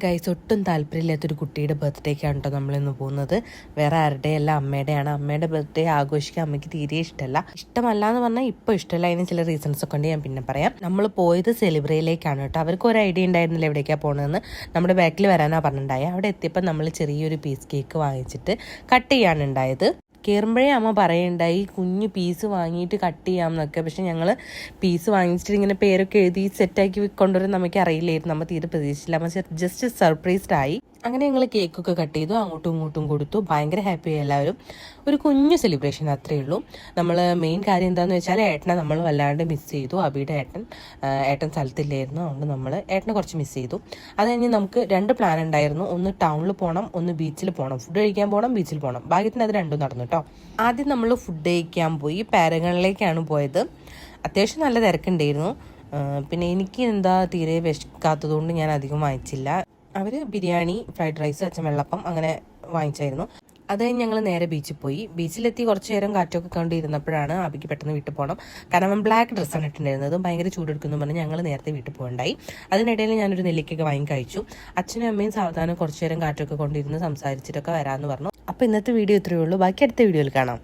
Guys, ഒട്ടും താല്പര്യമില്ലാത്തൊരു കുട്ടിയുടെ ബർത്ത്ഡേക്കാണ് കേട്ടോ നമ്മളിന്ന് പോകുന്നത്. വേറെ ആരുടെയല്ല, അമ്മയുടെയാണ്. അമ്മയുടെ ബർത്ത്ഡേ ആഘോഷിക്കാൻ അമ്മയ്ക്ക് തീരെ ഇഷ്ടമല്ല. ഇഷ്ടമല്ല എന്ന് പറഞ്ഞാൽ ഇപ്പോൾ ഇഷ്ടമല്ല. അതിന് ചില റീസൺസ് ഒക്കെ ഉണ്ട്, ഞാൻ പിന്നെ പറയാം. നമ്മൾ പോയത് സെലിബ്രയിലേക്കാണ് കേട്ടോ. അവർക്ക് ഒരു ഐഡിയ ഉണ്ടായിരുന്നില്ല എവിടേക്കാണ് പോകുന്നതെന്ന്. നമ്മുടെ ബാക്കിൽ വരാനാണ് പറഞ്ഞിട്ടുണ്ടായത്. അവിടെ എത്തിയപ്പോൾ നമ്മൾ ചെറിയൊരു പീസ് കേക്ക് വാങ്ങിച്ചിട്ട് കട്ട് ചെയ്യാൻ ഉണ്ടായത്. കയറുമ്പോഴേ അമ്മ പറയുണ്ടായി കുഞ്ഞു പീസ് വാങ്ങിയിട്ട് കട്ട് ചെയ്യാം എന്നൊക്കെ. പക്ഷെ ഞങ്ങൾ പീസ് വാങ്ങിച്ചിട്ട് ഇങ്ങനെ പേരൊക്കെ എഴുതി സെറ്റാക്കി കൊണ്ടുവരും നമുക്ക് അറിയില്ലായിരുന്നു. നമ്മൾ തീരെ പ്രതീക്ഷിച്ചില്ല. അമ്മ ജസ്റ്റ് സർപ്രൈസ്ഡ് ആയി. അങ്ങനെ ഞങ്ങൾ കേക്കൊക്കെ കട്ട് ചെയ്തു, അങ്ങോട്ടും ഇങ്ങോട്ടും കൊടുത്തു. ഭയങ്കര ഹാപ്പിയായി എല്ലാവരും. ഒരു കുഞ്ഞു സെലിബ്രേഷൻ അത്രയേ ഉള്ളൂ. നമ്മൾ മെയിൻ കാര്യം എന്താണെന്ന് വെച്ചാൽ ഏട്ടനെ നമ്മൾ വല്ലാണ്ട് മിസ് ചെയ്തു. അബിയുടെ ഏട്ടൻ സ്ഥലത്തില്ലായിരുന്നു. അതുകൊണ്ട് നമ്മൾ ഏട്ടനെ കുറച്ച് മിസ് ചെയ്തു. അത് കഴിഞ്ഞ് നമുക്ക് 2 പ്ലാൻ ഉണ്ടായിരുന്നു. ഒന്ന് ടൗണിൽ പോകണം, ഒന്ന് ബീച്ചിൽ പോകണം. ഫുഡ് കഴിക്കാൻ പോകണം, ബീച്ചിൽ പോകണം. ഭാഗ്യത്തിന് അത് രണ്ടും നടന്നു കേട്ടോ. ആദ്യം നമ്മൾ ഫുഡ് കഴിക്കാൻ പോയി. പാരഗണിലേക്കാണ് പോയത്. അത്യാവശ്യം നല്ല തിരക്കുണ്ടായിരുന്നു. പിന്നെ എനിക്ക് എന്താ തീരെ വിശക്കാത്തതുകൊണ്ട് ഞാൻ അധികം വാങ്ങിച്ചില്ല. അവർ ബിരിയാണി, ഫ്രൈഡ് റൈസ്, അച്ഛൻ വെള്ളപ്പം അങ്ങനെ വാങ്ങിച്ചായിരുന്നു. അത് കഴിഞ്ഞ് ഞങ്ങൾ നേരെ ബീച്ചിൽ പോയി. ബീച്ചിലെത്തി കുറച്ച് നേരം കാറ്റൊക്കെ കണ്ടിരുന്നപ്പോഴാണ് അബിക്ക് പെട്ടെന്ന് വീട്ടിൽ പോകണം. കാരണം അവൻ ബ്ലാക്ക് ഡ്രസ്സാണ് ഇട്ടുണ്ടായിരുന്നത്. ഭയങ്കര ചൂടെടുക്കുന്നു പറഞ്ഞ് ഞങ്ങൾ നേരത്തെ വീട്ടിൽ പോകണ്ടായി. അതിനിടയിൽ ഞാനൊരു നെല്ലിക്കൊക്കെ വാങ്ങി കഴിച്ചു. അച്ഛനും അമ്മയും സാവധാനം കുറച്ച് നേരം കാറ്റൊക്കെ കൊണ്ടിരുന്ന് സംസാരിച്ചിട്ടൊക്കെ വരാമെന്ന് പറഞ്ഞു. അപ്പോൾ ഇന്നത്തെ വീഡിയോ ഇത്രയേ ഉള്ളൂ. ബാക്കി അടുത്ത വീഡിയോയിൽ കാണാം.